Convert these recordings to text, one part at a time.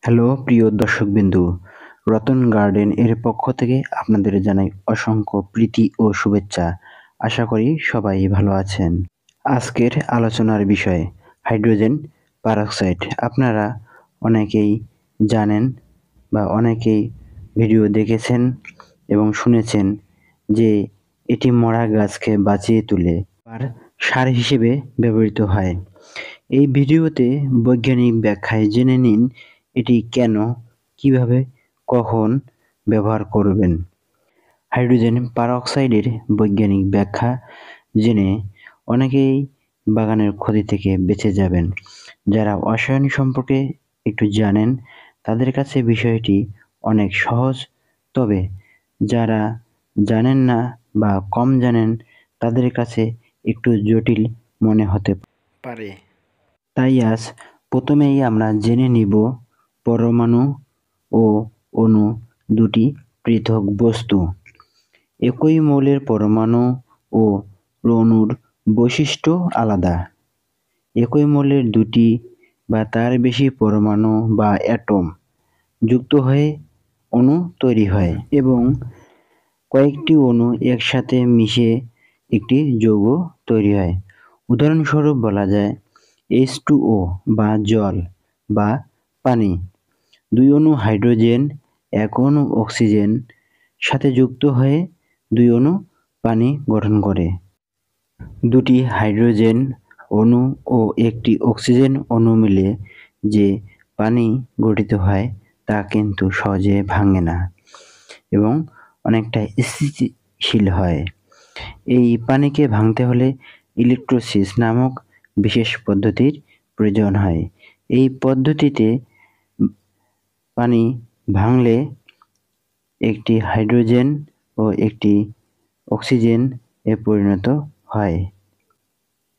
Hello প্রিয় দর্শকবিন্দু, Ratan garden এর পক্ষ থেকে আপনাদের জানাই অসংখ্য প্রীতি ও শুভেচ্ছা। আশা করি সবাই ভালো আছেন। আজকের আলোচনার বিষয় হাইড্রোজেন পারক্সাইড। আপনারা অনেকেই জানেন বা অনেকেই ভিডিও দেখেছেন এবং শুনেছেন যে এটি মরা গাছকে বাঁচিয়ে তুলে আর সার হিসেবে ব্যবহৃত হয়। এই ভিডিওতে বৈজ্ঞানিক ব্যাখ্যায় জেনে নিন এটি কেন, কিভাবে, কখন ব্যবহার করবেন। হাইড্রোজেন পারক্সাইডের বৈজ্ঞানিক ব্যাখ্যা জেনে অনেকেই বাগানের ক্ষতি থেকে বেঁচে যাবেন। যারা রসায়ন সম্পর্কে একটু জানেন তাদের কাছে বিষয়টি অনেক সহজ, তবে যারা জানেন না বা কম জানেন তাদের কাছে একটু জটিল মনে হতে পারে। তাই আজ প্রথমেই আমরা জেনে নিব পরমাণু ও অণু দুটি পৃথক বস্তু। একই মৌলের পরমাণু ও অণুর বৈশিষ্ট্য আলাদা। একই মৌলের দুটি বা তার বেশি পরমাণু বা অ্যাটম যুক্ত হয়ে অণু তৈরি হয় এবং কয়েকটি অণু একসাথে মিশে একটি যৌগ তৈরি হয়। উদাহরণস্বরূপ বলা যায় H2O বা জল বা পানি। দুই অণু হাইড্রোজেন, এক অণু অক্সিজেন সাথে যুক্ত হয়ে দুই অণু পানি গঠন করে। দুটি হাইড্রোজেন অণু ও একটি অক্সিজেন অণু মিলে যে পানি গঠিত হয় তা কিন্তু সহজে ভাঙে না এবং অনেকটা স্থিতিশীল হয়। এই পানিকে ভাঙতে হলে ইলেকট্রোলিসিস নামক বিশেষ পদ্ধতির প্রয়োজন হয়। এই পদ্ধতিতে পানি ভাঙলে একটি হাইড্রোজেন ও একটি অক্সিজেন এ পরিণত হয়।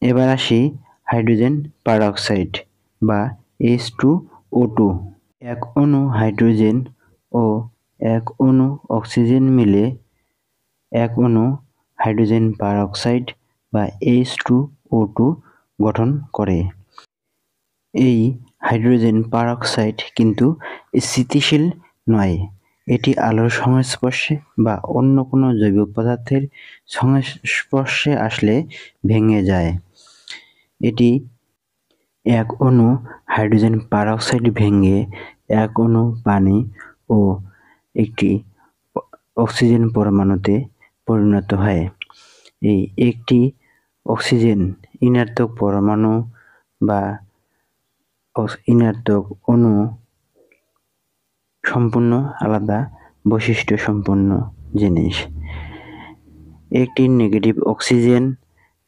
এবার আসি হাইড্রোজেন পারক্সাইড বা H2O2। এক অণু হাইড্রোজেন ও এক অণু অক্সিজেন মিলে এক অণু হাইড্রোজেন পারক্সাইড বা H2O2 গঠন করে। এই হাইড্রোজেন পারক্সাইড কিন্তু স্থিতিশীল নয়। এটি আলোর সংস্পর্শে বা অন্য কোনো জৈব পদার্থের সংস্পর্শে আসলে ভেঙে যায়। এটি এক অণু হাইড্রোজেন পারক্সাইড ভেঙে এক অণু পানি ও একটি অক্সিজেন পরমাণুতে পরিণত হয়। এই একটি অক্সিজেন ঋণাত্মক পরমাণু বা ঋণাত্মক অণু সম্পূর্ণ আলাদা বৈশিষ্ট্য সম্পন্ন জিনিস। একটি নেগেটিভ অক্সিজেন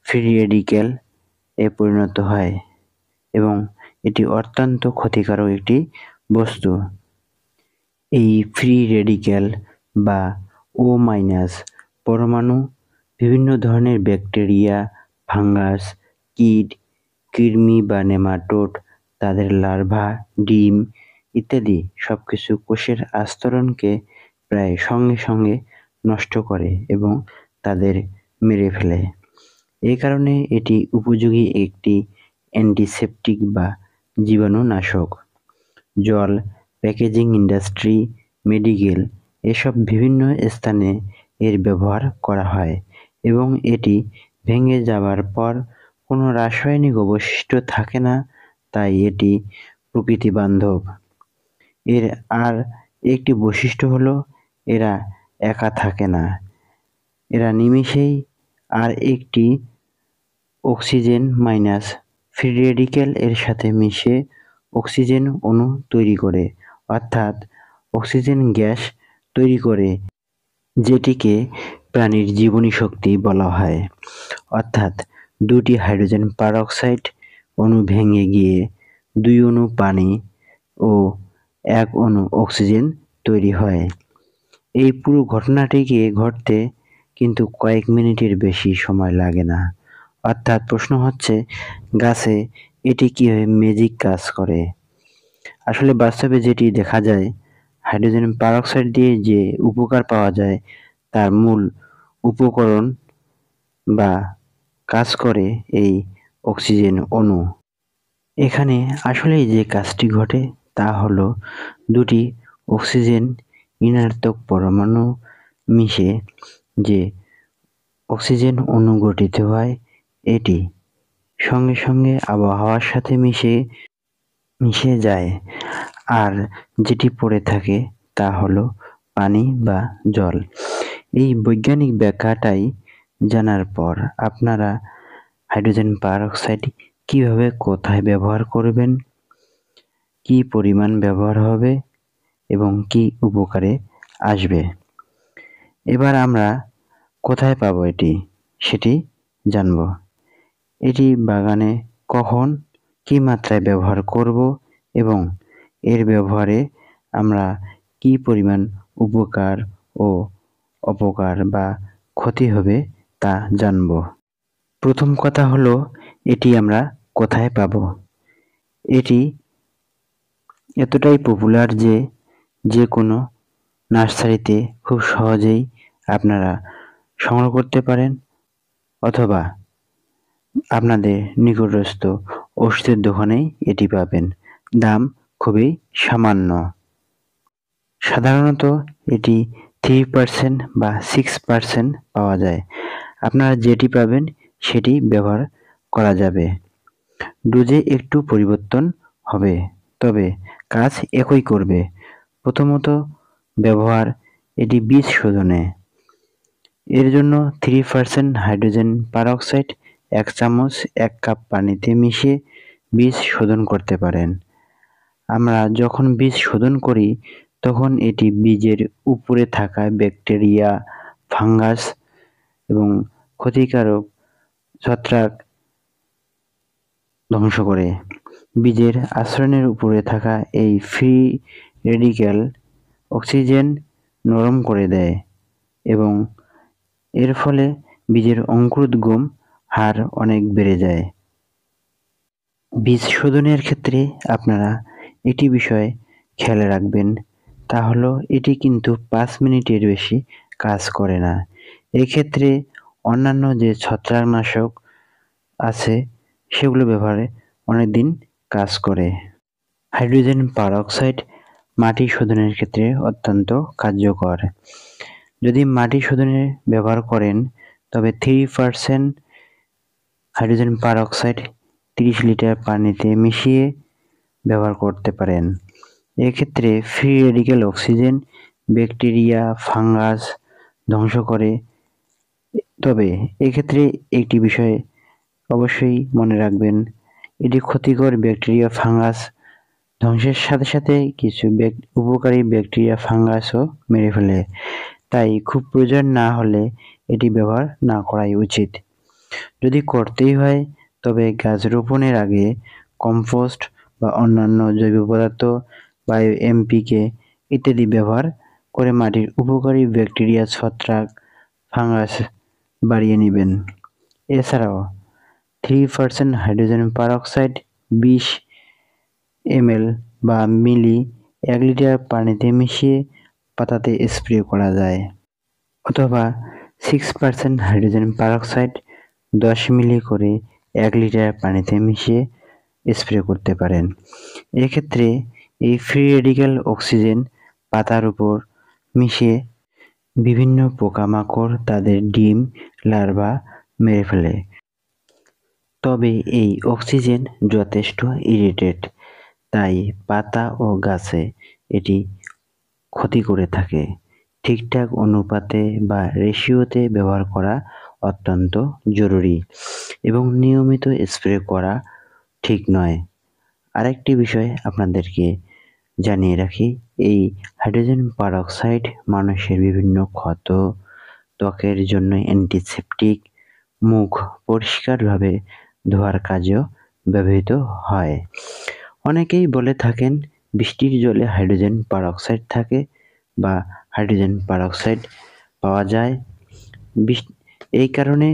ফ্রি রেডিক্যাল এ পরিণত হয় এবং এটি অত্যন্ত ক্ষতিকারক একটি বস্তু। এই ফ্রি রেডিক্যাল বা O- পরমাণু বিভিন্ন ধরনের ব্যাকটেরিয়া, ফাঙ্গাস, কীট, কৃমি বা নেমাটোড, তাদের লার্ভা, ডিম ইত্যাদি সবকিছু কোষের আস্তরণকে প্রায় সঙ্গে সঙ্গে নষ্ট করে এবং তাদের মেরে ফেলে। এই কারণে এটি উপযোগী একটি অ্যান্টিসেপটিক বা জীবাণুনাশক। জল, প্যাকেজিং ইন্ডাস্ট্রি, মেডিকেল এসব বিভিন্ন স্থানে এর ব্যবহার করা হয় এবং এটি ভেঙে যাওয়ার পর কোনো রাসায়নিক অবশিষ্ট থাকে না, তাই এটি প্রকৃতিবান্ধব। এর আর একটি বৈশিষ্ট্য হলো এরা একা থাকে না। এরা নিমেষেই আর একটি অক্সিজেন মাইনাস ফ্রি রেডিক্যাল এর সাথে মিশে অক্সিজেন অণু তৈরি করে, অর্থাৎ অক্সিজেন গ্যাস তৈরি করে, যেটিকে প্রাণীর জীবনী শক্তি বলা হয়। অর্থাৎ দুটি হাইড্রোজেন পারক্সাইড অণু ভেঙে গিয়ে দুই অণু পানি ও এক অণু অক্সিজেন তৈরি হয়। এই পুরো ঘটনাটিকে ঘটতে কিন্তু কয়েক মিনিটের বেশি সময় লাগে না। অর্থাৎ প্রশ্ন হচ্ছে গাছে এটি কিভাবে ম্যাজিক কাজ করে। আসলে বাস্তবে যেটি দেখা যায়, হাইড্রোজেন পারক্সাইড দিয়ে যে উপকার পাওয়া যায় তার মূল উপকরণ বা কাজ করে এই অক্সিজেন অণু। এখানে আসলেই যে কাজটি ঘটে তা হলো দুটি অক্সিজেন ঋণাত্মক পরমাণু মিশে যে অক্সিজেন অণু গঠিত হয়, এটি সঙ্গে সঙ্গে আবহাওয়ার সাথে মিশে যায়, আর যেটি পড়ে থাকে তা হলো পানি বা জল। এই বৈজ্ঞানিক ব্যাখ্যাটাই জানার পর আপনারা হাইড্রোজেন পারঅক্সাইড কিভাবে কোথায় ব্যবহার করবেন, কি পরিমাণ ব্যবহার হবে এবং কি উপকারে আসবে। এবার আমরা কোথায় পাবো সেটি জানব। এটি বাগানে কখন কি মাত্রায় ব্যবহার করব এবং এর ব্যবহারে আমরা কি পরিমাণ উপকার ও অপকার বা ক্ষতি হবে তা জানব। প্রথম কথা হলো এটি আমরা কোথায় পাবো। এটি এতটাই পপুলার যে কোনো নার্সারিতে খুব সহজেই আপনারা সংগ্রহ করতে পারেন, অথবা আপনাদের নিকটস্থ ওষুধের দোকানেই এটি পাবেন। দাম খুবই সামান্য। সাধারণত এটি 3% বা 6% পাওয়া যায়। আপনারা যেটি পাবেন সেটি ব্যবহার করা যাবে। ডোজে একটু পরিবর্তন হবে, তবে কাজ একই করবে। প্রথমত ব্যবহার এটি বীজ শোধনে। এর জন্য 3% হাইড্রোজেন পারঅক্সাইড 1 চামচ 1 কাপ পানিতে মিশিয়ে বীজ শোধন করতে পারেন। আমরা যখন বীজ শোধন করি তখন এটি বীজের উপরে থাকা ব্যাকটেরিয়া, ফাঙ্গাস এবং ক্ষতিকারক ছত্রাক ধ্বংস করে। বীজের আস্তরণের উপরে থাকা এই ফ্রি রেডিক্যাল অক্সিজেন নরম করে দেয় এবং এর ফলে বীজের অঙ্কুরোদ্গম হার অনেক বেড়ে যায়। বীজ শোধনের ক্ষেত্রে আপনারা একটি বিষয় খেয়াল রাখবেন, তা হলো এটি কিন্তু 5 মিনিটের বেশি কাজ করে না। এক্ষেত্রে অন্যান্য যে ছত্রাকনাশক আছে সেগুলো ব্যবহারে অনেকদিন কাজ করে। হাইড্রোজেন পারঅক্সাইড মাটি শোধনের ক্ষেত্রে অত্যন্ত কার্যকর। যদি মাটি শোধনে ব্যবহার করেন তবে 3% হাইড্রোজেন পারঅক্সাইড 30 লিটার পানিতে মিশিয়ে ব্যবহার করতে পারেন। এক্ষেত্রে free radical oxygen bacteria, fungus ধ্বংস করে। তবে এক্ষেত্রে একটি বিষয় অবশ্যই মনে রাখবেন, এটি ক্ষতিকর ব্যাকটেরিয়া, ফাঙ্গাস ধ্বংসের সাথে সাথে কিছু উপকারী ব্যাকটেরিয়া, ফাঙ্গাসও মেরে ফেলে। তাই খুব প্রয়োজন না হলে এটি ব্যবহার না করাই উচিত। যদি করতেই হয় তবে গাছ রোপণের আগে কম্পোস্ট বা অন্যান্য জৈব পদার্থ বা এমপিকে ইত্যাদি ব্যবহার করে মাটির উপকারী ব্যাকটেরিয়া, ছত্রাক, ফাঙ্গাস বাড়িয়ে নেবেন। এছাড়াও 3% হাইড্রোজেন পারঅক্সাইড 20 ml বা মিলি 1 লিটার পানিতে মিশিয়ে পাতাতে স্প্রে করা যায়, অথবা 6% হাইড্রোজেন পারঅক্সাইড 10 মিলি করে 1 লিটার পানিতে মিশিয়ে স্প্রে করতে পারেন। এক্ষেত্রে এই ফ্রি রেডিক্যাল অক্সিজেন পাতার উপর মিশিয়ে বিভিন্ন পোকামাকড় তাদের ডিম, লার্ভা মেরে ফেলে। তবে এই অক্সিজেন যথেষ্ট ইরিটেট, তাই পাতা ও গাছে এটি ক্ষতি করে থাকে। ঠিকঠাক অনুপাতে বা রেশিওতে ব্যবহার করা অত্যন্ত জরুরি এবং নিয়মিত স্প্রে করা ঠিক নয়। আরেকটি বিষয় আপনাদেরকে জানিয়ে রাখি, এই হাইড্রোজেন পারঅক্সাইড মানুষের বিভিন্ন ক্ষত, ত্বকের জন্য অ্যান্টিসেপটিক, মুখ পরিষ্কারভাবে ধোয়ার কাজেও ব্যবহৃত হয়। অনেকেই বলে থাকেন বৃষ্টির জলে হাইড্রোজেন পারঅক্সাইড থাকে বা হাইড্রোজেন পারঅক্সাইড পাওয়া যায়। এই কারণে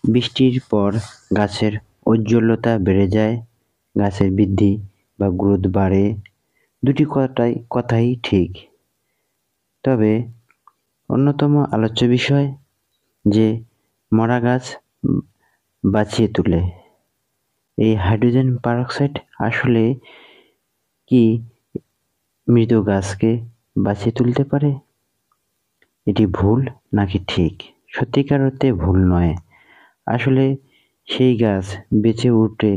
বৃষ্টির পর গাছের ঔজ্জ্বল্যতা বেড়ে যায়, গাছের বৃদ্ধি বা গ্রোথ বাড়ে। দুটি কথাই ঠিক। তবে অন্যতম আলোচ্য বিষয় যে মরা গাছ বাঁচিয়ে তোলে। এই হাইড্রোজেন পারঅক্সাইড আসলে কি মৃত গাছকে বাঁচিয়ে তুলতে পারে? এটি ভুল নাকি ঠিক? সত্যিকার অর্থে ভুল নয়। আসলে সেই গাছ বেঁচে উঠে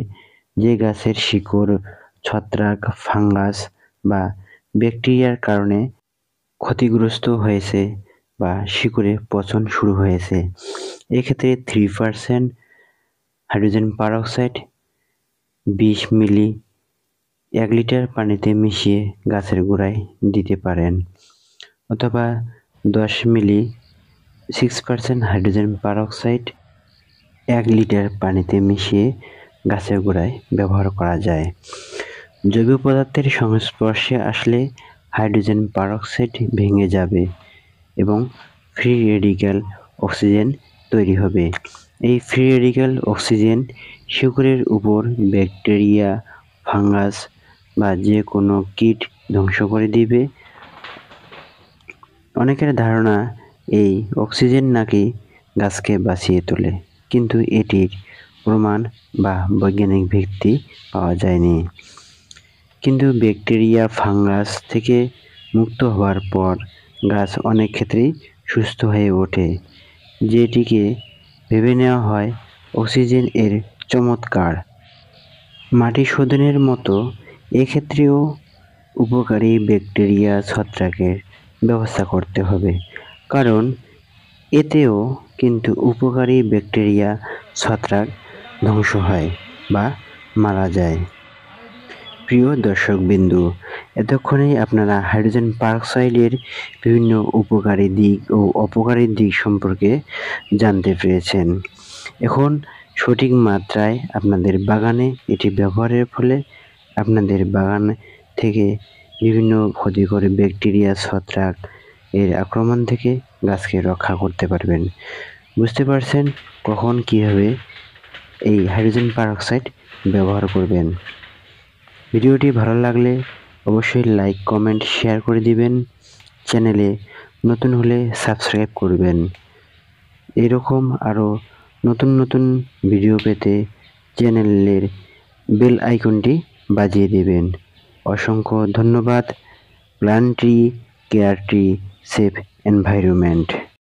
যে গাছের শিকড় ছত্রাক, ফাঙ্গাস বা ব্যাকটেরিয়ার কারণে ক্ষতিগ্রস্ত হয়েছে বা শিকড়ে পচন শুরু হয়েছে। এক্ষেত্রে 3% হাইড্রোজেন পারঅক্সাইড 20 মিলি 1 লিটার পানিতে মিশিয়ে গাছের গোড়ায় দিতে পারেন, অথবা 10 মিলি 6% হাইড্রোজেন পারঅক্সাইড 1 লিটার পানিতে মিশিয়ে গাছের গোড়ায় ব্যবহার করা যায়। জৈব পদার্থের সংস্পর্শে আসলে হাইড্রোজেন পারঅক্সাইড ভেঙে যাবে এবং ফ্রি রেডিক্যাল অক্সিজেন তৈরি হবে। এই ফ্রি রেডিক্যাল অক্সিজেন শিকড়ের উপর ব্যাকটেরিয়া, ফাঙ্গাস বা যে কোনো কীট ধ্বংস করে দিবে। অনেকের ধারণা এই অক্সিজেন নাকি গাছকে বাঁচিয়ে তোলে, কিন্তু এটির প্রমাণ বা বৈজ্ঞানিক ভিত্তি পাওয়া যায়নি। কিন্তু ব্যাকটেরিয়া, ফাঙ্গাস থেকে মুক্ত হওয়ার পর গাছ অনেক ক্ষেত্রেই সুস্থ হয়ে ওঠে, যেটিকে ভেবে নেওয়া হয় অক্সিজেন এর চমৎকার। মাটি শোধনের মতো এক্ষেত্রেও উপকারী ব্যাকটেরিয়া, ছত্রাকের ব্যবস্থা করতে হবে, কারণ এতেও কিন্তু উপকারী ব্যাকটেরিয়া, ছত্রাক ধ্বংস হয় বা মারা যায়। প্রিয় দর্শকবিন্দু, এতক্ষণে আপনারা হাইড্রোজেন পারঅক্সাইডের বিভিন্ন উপকারী দিক ও অপকারী দিক সম্পর্কে জানতে পেরেছেন। এখন সঠিক মাত্রায় আপনাদের বাগানে এটি ব্যবহারের ফলে আপনাদের বাগান থেকে বিভিন্ন ক্ষতিকর ব্যাকটেরিয়া, ছত্রাক এর আক্রমণ থেকে গাছকে রক্ষা করতে পারবেন। বুঝতে পারছেন কখন কীভাবে এই হাইড্রোজেন পারঅক্সাইড ব্যবহার করবেন। ভিডিওটি ভালো লাগলে অবশ্যই লাইক, কমেন্ট, শেয়ার করে দিবেন। চ্যানেলে নতুন হলে সাবস্ক্রাইব করবেন। এরকম আরও নতুন নতুন ভিডিও পেতে চ্যানেলের বেল আইকনটি বাজিয়ে দেবেন। অসংখ্য ধন্যবাদ। Plant tree, care tree, save environment.